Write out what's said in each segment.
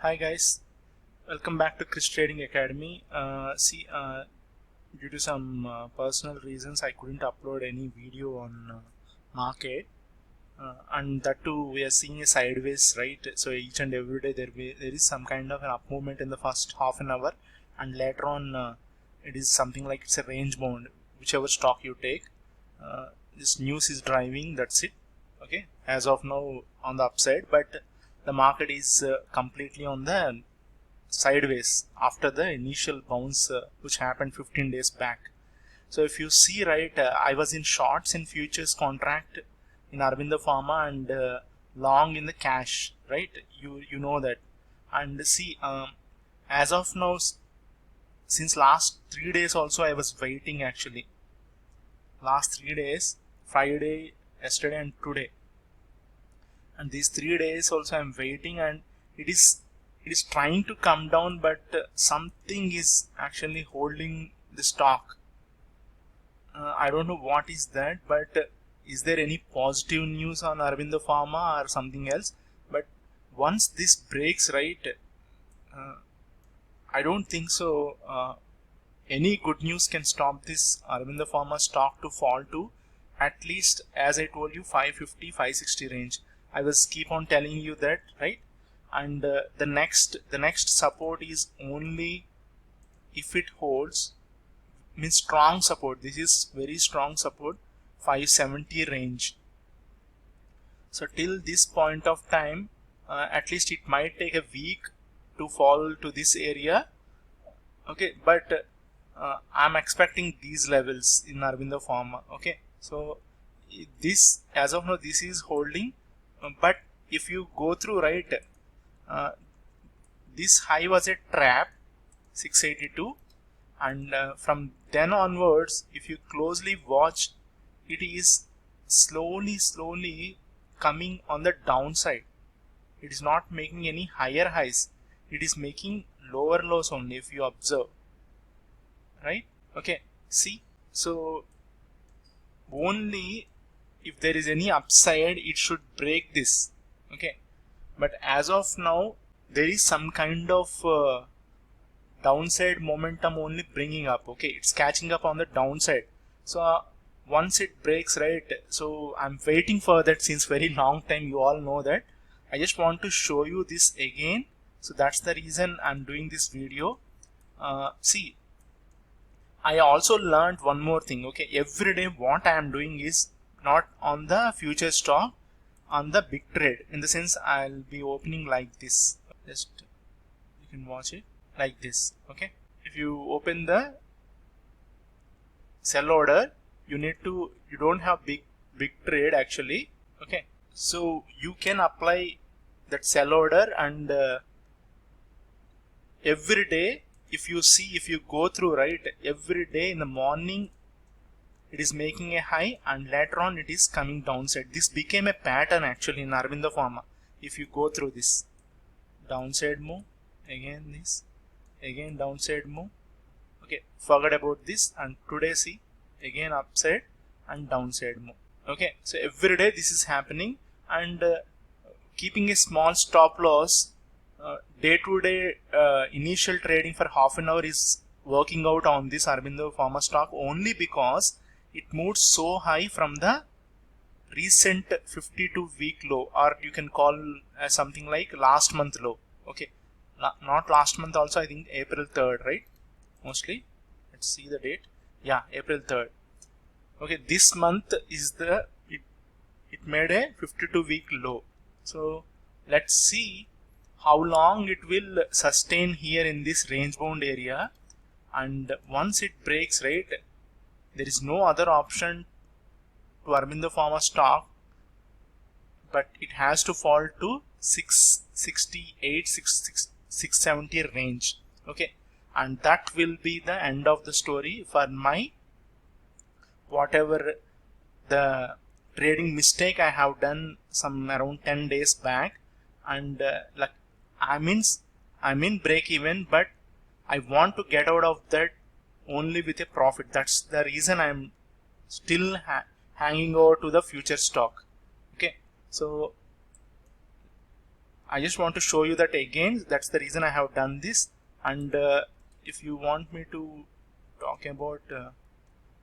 Hi guys, welcome back to Chris Trading Academy. Due to some personal reasons, I couldn't upload any video on market, and that too we are seeing a sideways, right? So each and every day there is some kind of an up movement in the first half an hour, and later on it is something like it's a range bound. Whichever stock you take, this news is driving. That's it. Okay, as of now on the upside, but the market is completely on the sideways after the initial bounce which happened 15 days back. So if you see, right, I was in shorts in futures contract in Aurobindo Pharma and long in the cash, right? You know that. And see, as of now, since last 3 days also I was waiting actually. Last 3 days, Friday, yesterday and today. And these 3 days also I'm waiting, and it is trying to come down, but something is actually holding the stock. I don't know what is that, but is there any positive news on Aurobindo Pharma or something else? But once this breaks, right, uh, I don't think so any good news can stop this Aurobindo Pharma stock to fall to at least, as I told you, 550 560 range. I was keep on telling you that, right? And the next support is only if it holds, means strong support. This is very strong support, 570 range. So till this point of time, at least it might take a week to fall to this area. Okay, but I'm expecting these levels in Aurobindo Pharma. Okay, so this, as of now, this is holding, but if you go through, right, uh, this high was a trap, 682, and from then onwards, if you closely watch, it is slowly coming on the downside. It is not making any higher highs, it is making lower lows only, if you observe, right? Okay, see, so only if there is any upside it should break this. Okay, but as of now there is some kind of downside momentum only bringing up. Okay, it's catching up on the downside. So once it breaks, right, so I'm waiting for that since very long time. You all know that. I just want to show you this again, so that's the reason I'm doing this video. See, I also learned one more thing. Okay, every day what I am doing is not on the future stock, on the big trade, in the sense I'll be opening like this. Just you can watch it like this. Okay, if you open the sell order, you don't have big trade actually. Okay, so you can apply that sell order, and every day, if you go through, right, every day in the morning it is making a high and later on it is coming downside. This became a pattern actually in Aurobindo Pharma. If you go through this downside move, again this, again downside move. Okay, forget about this, and today see, again upside and downside move. Okay, so every day this is happening, and keeping a small stop loss, day to day initial trading for half an hour is working out on this Aurobindo Pharma stock only because it moved so high from the recent 52-week low, or you can call as something like last month low. Okay, not last month also, I think April 3rd, right? Mostly, let's see the date. Yeah, April 3rd. Okay, this month is it made a 52-week low. So let's see how long it will sustain here in this range bound area, and once it breaks, right, there is no other option to Aurobindo Pharma stock, but it has to fall to 668 670 range. Okay, and that will be the end of the story for my whatever the trading mistake I have done some around 10 days back. And like I'm in break even, but I want to get out of that only with a profit. That's the reason I'm still hanging over to the future stock. Okay, so I just want to show you that again. That's the reason I have done this. And if you want me to talk about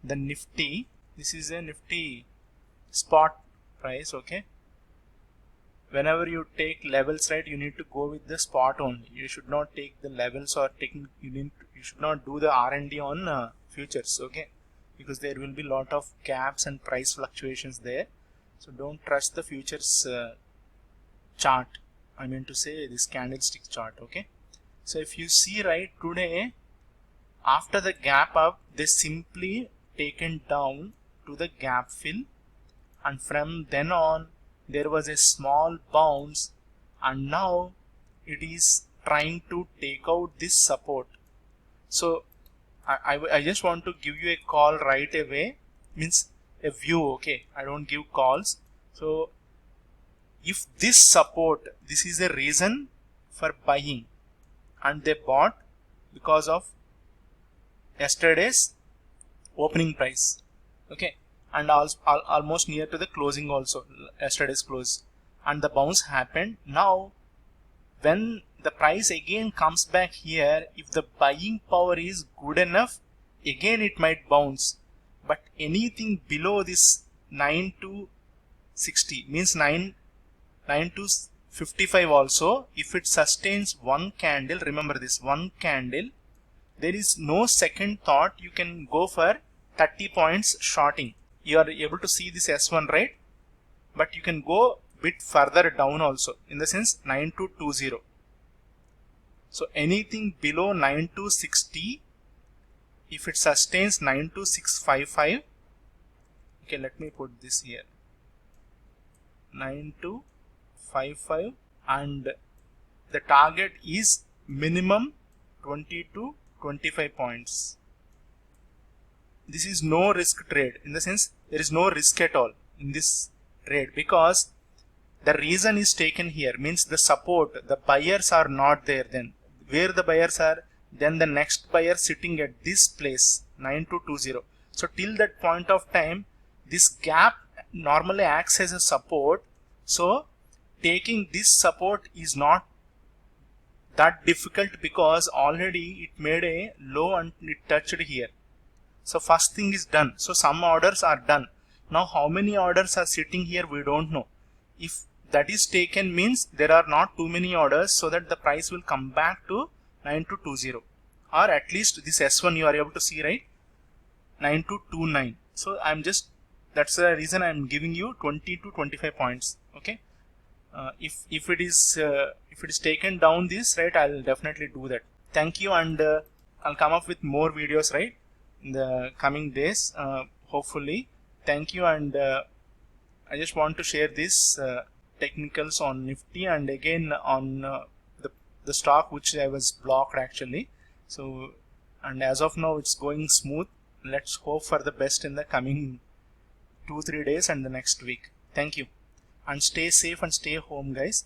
the Nifty, this is a Nifty spot price. Okay, whenever you take levels, right, you need to go with the spot only. You should not take the levels or you should not do the R&D on futures. Okay, because there will be lot of gaps and price fluctuations there. So don't trust the futures chart. I mean to say this candlestick chart. Okay, so if you see, right, today after the gap up, they simply taken down to the gap fill, and from then on there was a small bounce, and now it is trying to take out this support. So I just want to give you a call right away, means a view. Okay, I don't give calls. So if this support, this is a reason for buying, and they bought because of yesterday's opening price. Okay, and also almost near to the closing also, yesterday's close, and the bounce happened. Now when the price again comes back here, if the buying power is good enough, again it might bounce. But anything below this 9 to 60 means 9 to 55 also, if it sustains one candle, remember this, one candle, there is no second thought, you can go for 30 points shorting. You are able to see this S1, right? But you can go bit further down also, in the sense 9 to 20. So anything below 9 to 60, if it sustains 9 to 655, okay, let me put this here, 9 to 55, and the target is minimum 20 to 25 points. This is no risk trade, in the sense there is no risk at all in this trade, because the reason is taken here, means the support, the buyers are not there. Then where the buyers are, then the next buyer sitting at this place 9 to 20. So till that point of time, this gap normally acts as a support. So taking this support is not that difficult, because already it made a low and it touched here. So first thing is done. So some orders are done. Now how many orders are sitting here, we don't know. If that is taken, means there are not too many orders, so that the price will come back to 9 to 20, or at least this S1 you are able to see, right, 9 to 29. So I'm just, that's the reason I'm giving you 20 to 25 points. Okay, if it is taken down this, right, I'll definitely do that. Thank you, and I'll come up with more videos, right, in the coming days, hopefully. Thank you, and I just want to share this technicals on Nifty, and again on the stock which I was blocked actually. So, and as of now it's going smooth. Let's hope for the best in the coming 2-3 days and the next week. Thank you, and stay safe and stay home, guys.